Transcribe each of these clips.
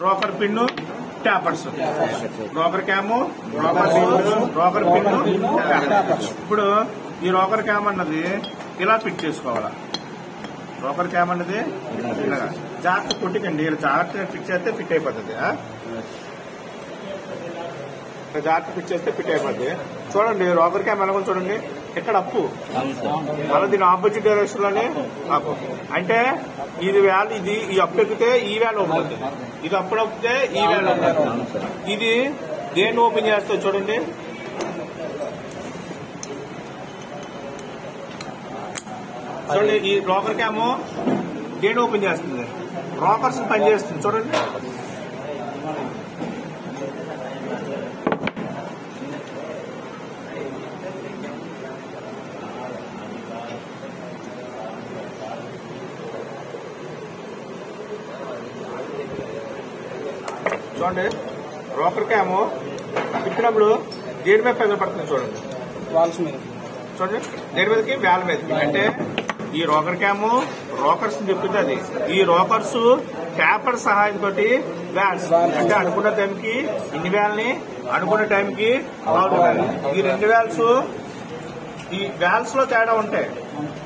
Rocker pin, tappers. Rocker cam, rocker pin, tappers. ఇప్పుడు ఈ rocker cam అన్నది ఇలా ఫిట్ చేసుకోవాలా. రోకర్ క్యామ్ అన్నది ఇలాగా జాగ్రత్త కొట్టికండి, జాగ్రత్తగా ఫిట్ చేస్తే ఫిట్ అయిపోతుంది. జాగ్రత్త ఫిట్ చేస్తే ఫిట్ అయిపోద్ది. చూడండి రోకర్ క్యామ్ ఎలా చూడండి, ఇక్కడ అప్పు, మళ్ళీ దీని ఆపోజిట్ డైరెక్షన్ లోనే అప్పు. అంటే ఇది వ్యాల్, ఇది ఈ అప్పు ఎక్కితే ఈ వ్యాల్ ఉంటుంది, ఇది అప్పుడు అప్పితే ఈ వ్యాల్ ఉంటుంది. ఇది దేన్ని ఓపెన్ చేస్తే చూడండి, చూడండి ఈ రోకర్ క్యామ్ దేన్ని ఓపెన్ చేస్తుంది, రోకర్స్ పనిచేస్తుంది. చూడండి చూడండి రోకర్ క్యామ్ తిప్పినప్పుడు దేని మీద పెద్ద పడుతుంది చూడండి, వాల్స్ మీద. చూడండి దేని మీదకి, వ్యాల్ మీదకి. అంటే ఈ రోకర్ క్యామ్ రోకర్స్ తిప్పుతుంది. ఈ రోకర్స్ ట్యాపర్ సహాయంతో వ్యాల్స్, అంటే అనుకున్న టైంకి ఇన్ని వ్యాల్ని, అనుకున్న టైంకి ఈ 2 వ్యాల్స్. ఈ వ్యాల్స్ లో తేడా ఉంటాయి,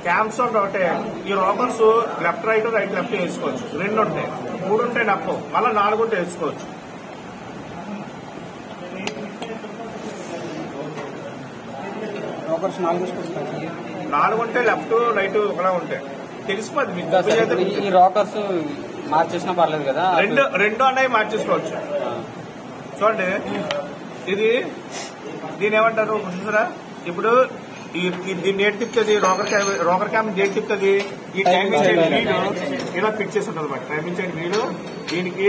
క్యామ్స్ ఉంటాయి. ఈ రోకర్స్ లెఫ్ట్ రైట్ లెఫ్ట్ వేసుకోవచ్చు, 2 ఉంటాయి, 3 ఉంటాయి నప్పు, మళ్ళీ 4 ఉంటే వేసుకోవచ్చు. రోకర్స్ 4 ఉంటే లెఫ్ట్ రైట్ ఒకలా ఉంటాయి, తెలిసిపోద్ది మీకు. ఈ రోకర్స్ మార్చేసినా పర్లేదు కదా, రెండు అనేవి మార్చేసుకోవచ్చు. చూడండి ఇది దీని ఏమంటారు చూసారా, ఇప్పుడు దీన్ని ఏడు తిప్పుతుంది, రోకర్ క్యామ్ ఏడు తిప్పుతుంది. ఈ టైమింగ్ చైన్ వీలు ఇలా ఫిట్ చేసి ఉంటుంది అన్నమాట. టైమింగ్ చైన్ వీలు దీనికి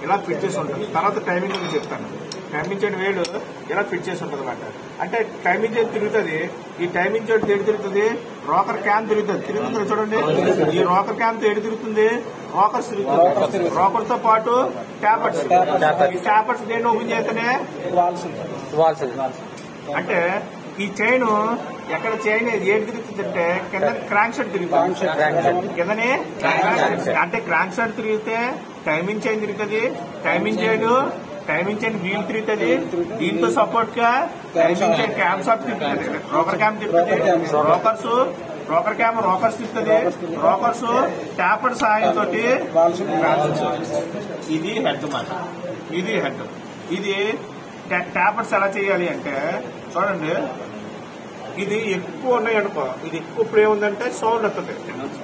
ఇలా ఫిట్ చేసి ఉంటుంది. తర్వాత టైమింగ్ గురించి చెప్తాను. టైమింగ్ చైన్ వేలు ఇలా ఫిట్ చేసి ఉంటుంది అన్నమాట. అంటే టైమింగ్ చైన్ తిరుగుతుంది. ఈ టైమింగ్ చైన్ ఏడు తిరుగుతుంది, రోకర్ క్యామ్ తిరుగుతుంది చూడండి. ఈ రోకర్ క్యామ్ తో ఏడు తిరుగుతుంది, రోకర్స్ తిరుగుతుంది. రోకర్ తో పాటు ట్యాపర్స్. ఈ ట్యాపర్స్ దేన్ని ఓపెన్ చేస్తేనే అంటే ఈ చైన్ ఎక్కడ చైన్ ఏడు తిరుగుతుందంటే కింద క్రాంక్ షాట్ తిరుగుతుంది. కిందనే అంటే క్రాంక్ షాట్ తిరిగితే టైమింగ్ చైన్ తిరుగుతుంది. టైమింగ్ చైన్ వీల్ తిరుగుతుంది. దీంతో సపోర్ట్ గా టైమింగ్ చైన్ క్యామ్ షాట్ తిరుగుతుంది, రోకర్ క్యామ్ తిరుగుతుంది. రోకర్ క్యామ్ రోకర్స్ తిరుగుతుంది. రోకర్స్ ట్యాపర్ సహాయంతో ఇది హెడ్ మాట. ఇది హెడ్. ఇది ట్యాపర్స్ ఎలా చేయాలి అంటే చూడండి, ఇది ఎక్కువ ఉన్నాయనుకో, ఇది ఎక్కువ ప్లే ఉందంటే సౌండ్ వస్తుంది.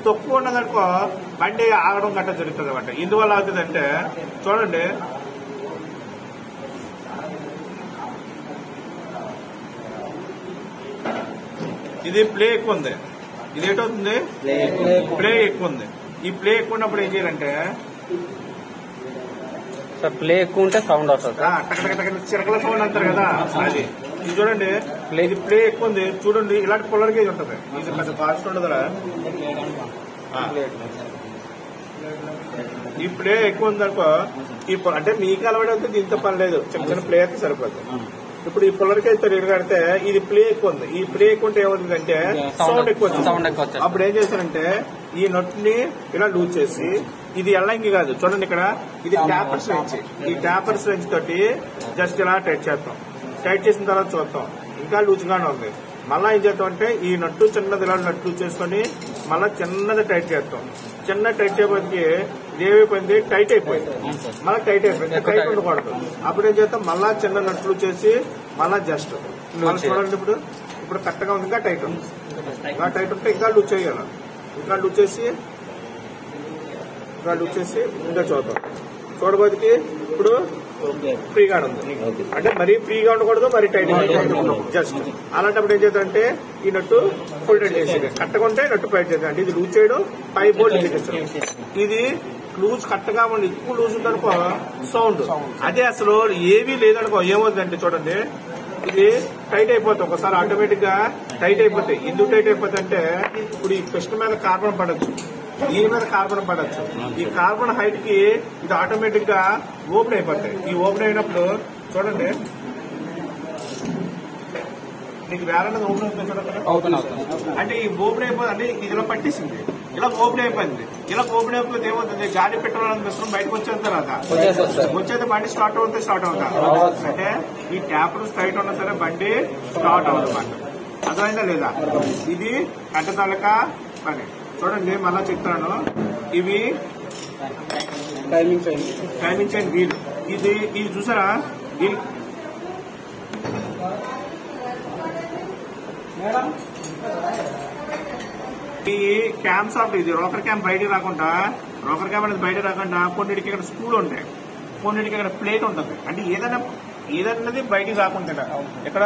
తక్కువ ఉన్నదనుకో బండి ఆగడం గట్ట జరుగుతుంది అనమాట. ఎందువల్ల అవుతుందంటే చూడండి, ఇది ప్లే ఎక్కువ ఉంది, ఇది ఏటవుతుంది ప్లే ఎక్కువ ఉంది. ఈ ప్లే ఎక్కువ ఉన్నప్పుడు ఏం చేయాలంటే ప్లే ఎక్కువ ఉంటే సౌండ్ వస్తుంది, చిరకల సౌండ్ అంటారు కదా అది. ఇది చూడండి ఇది ప్లే ఎక్కువ ఉంది చూడండి, ఇలాంటి పుల్లర్ గేజ్ ఉంటుంది. ఇది పెద్ద కాస్ట్ ఉండదు. ఈ ప్లే ఎక్కువ ఉందనుకో, అంటే మీకు అలవాటు అయితే దీంతో పని లేదు, చిన్న చిన్న ప్లే అయితే సరిపోతుంది. ఇప్పుడు ఈ పుల్లర్ గేజ్ తో కడితే ఇది ప్లే ఎక్కువ ఉంది. ఈ ప్లే ఎక్కువ ఉంటే ఏమవుతుందంటే సౌండ్ ఎక్కువ వచ్చింది. అప్పుడు ఏం చేశారంటే ఈ నట్ ని ఇలా లూజ్ చేసి, ఇది ఎల్లంగి కాదు చూడండి, ఇక్కడ ఇది ట్యాపర్స్ రెంచ్. ఈ ట్యాపర్స్ రెంచ్ తోటి జస్ట్ ఇలా టైట్ చేస్తాం. టైట్ చేసిన తర్వాత చూస్తాం ఇంకా లూజ్ గానే ఉంది. మళ్ళా ఏం చేస్తాం అంటే ఈ నట్టు చిన్నది ఇలా నట్టు చేసుకుని మళ్ళా చిన్నది టైట్ చేస్తాం. చిన్న టైట్ చేయడానికి ఏమైపోయింది, టైట్ అయిపోయింది. మళ్ళీ టైట్ అయిపోయింది, టైట్ ఉండకూడదు. అప్పుడు ఏం చేస్తాం, మళ్ళా చిన్న నట్లు చేసి మళ్ళా జస్ట్ మళ్ళీ చూడండి. ఇప్పుడు కరెక్ట్ గా ఉంది, ఇంకా టైట్ ఉంది. ఇంకా టైట్ ఉంటే ఇంకా లూజ్ చేయాలి. ఇంకా లూజ్ చేసి ఇంకా చూద్దాం. చూడబోదికి ఇప్పుడు ఫ్రీగా ఉంది, అంటే మరీ ఫ్రీగా ఉండకూడదు, మరీ టైట్ ఉండకూడదు. జస్ట్ అలాంటప్పుడు ఏం చేద్దామంటే ఈ నట్టు ఫోల్డెడ్ చేసేది, కట్టకుంటే నట్టు పైట్ చేద్దాం. అంటే ఇది లూజ్ చేయడం, పై బోల్డ్ బిగించడం. ఇది లూజ్ కరెక్ట్గా ఉండి ఎక్కువ లూజ్ ఉందనుకో సౌండ్. అదే అసలు ఏవీ లేదనుకో ఏమవుతుందంటే చూడండి, ఇది టైట్ అయిపోతుంది. ఒకసారి ఆటోమేటిక్ గా టైట్ అయిపోతాయి. ఎందుకు టైట్ అయిపోతాయి అంటే ఇప్పుడు ఈ పిస్టన్ మీద కార్బన్ పడచ్చు, దీని మీద కార్బన్ పడచ్చు. ఈ కార్బన్ హైట్ కి ఇది ఆటోమేటిక్ గా ఓపెన్ అయిపోతాయి. ఈ ఓపెన్ అయినప్పుడు చూడండి నీకు వేరే ఓపెన్ అవుతుంది చూడండి. అంటే ఈ ఓపెన్ అయిపోతుంది, అంటే ఇదిలో పట్టేసింది. ఇలా ఓపెన్ అయిపోయింది. ఇలా ఓపెన్ అయిపోతే ఏమవుతుంది, గాలి పెట్రోల్ మిశ్రమం బయటకు వచ్చేసిన తర్వాత వచ్చేది బండి స్టార్ట్ అవుతా అంటే ఈ ట్యాప్ స్ట్రైట్ ఉన్నా సరే బండి స్టార్ట్ అవుతుంది అన్నమాట. అర్థమైందా లేదా? ఇది కట్టతలక పని. చూడండి మళ్ళా చెప్తాను. ఇవి టైమింగ్ చైన్ వీల్. ఇది చూసారా, ఈ క్యామ్ సాఫ్ట్. ఇది రోకర్ క్యామ్ బయటకు రాకుండా, రోకర్ క్యామ్ అనేది బయట రాకుండా కొన్నిటికి ఇక్కడ స్క్రూలు ఉంటాయి, కొన్నిటికి ఇక్కడ ప్లేట్ ఉంటుంది. అంటే ఏదన్నది బయటికి రాకుండా ఇక్కడ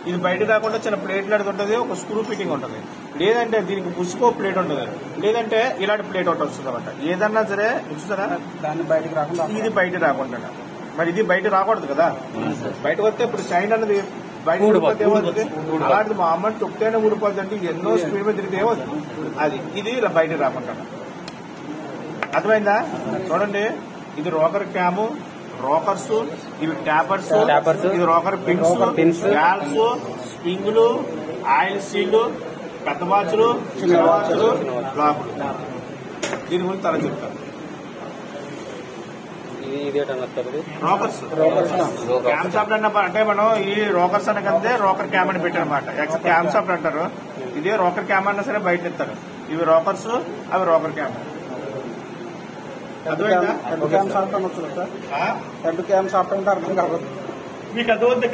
ఇది బయటకు రాకుండా చిన్న ప్లేట్ లాంటిది ఉంటుంది, ఒక స్క్రూ ఫిట్టింగ్ ఉంటుంది. లేదంటే దీనికి పుసుకో ప్లేట్ ఉంటుంది, లేదంటే ఇలాంటి ప్లేట్ ఒకటి వస్తుంది అనమాట. ఏదన్నా సరే చూసారా, దాన్ని బయటకు రాకుండా ఇది బయట రాకుండా. మరి ఇది బయట రాకూడదు కదా, బయటకు వస్తే ఇప్పుడు చైన్ అన్నది బయట ఊడిపోతే ఏమవుతుంది, అలాంటిది మా అమ్మని తొక్కితేనే ఊడిపోతుంది. అంటే ఎన్నో స్పీడ్ మీద తిరిగితే ఏమవుతుంది అది, ఇది ఇలా బయట రాకుండా. అర్థమైందా? చూడండి, ఇది రోకర్ క్యాము, రోకర్స్, ఇవి ట్యాపర్స్, ఇది రోకర్ పిన్స్, గ్యాల్స్, స్ప్రింగులు, ఆయిల్ సీళ్లు, పెద్ద వాచ్లు, చిన్న వాచ్లు, లాకులు. దీని గురించి తల చెప్తారు. రోకర్స్ క్యామ్ షాప్ అంటే మనం ఈ రోకర్స్ అనకంటే రోకర్ క్యామ్ అని పెట్టారనమాట. క్యామ్ షాప్ అంటారు. ఇదే రోకర్ క్యామ్ అన్నా సరే బయట ఇస్తారు. ఇవి రోకర్స్, అవి రోకర్ క్యామ్. అర్థమైందా? క్యామ్ షాప్ అనొచ్చు సార్. క్యామ్ షాప్ అంటే అర్థం కాదు. మీకు అర్థమైంది.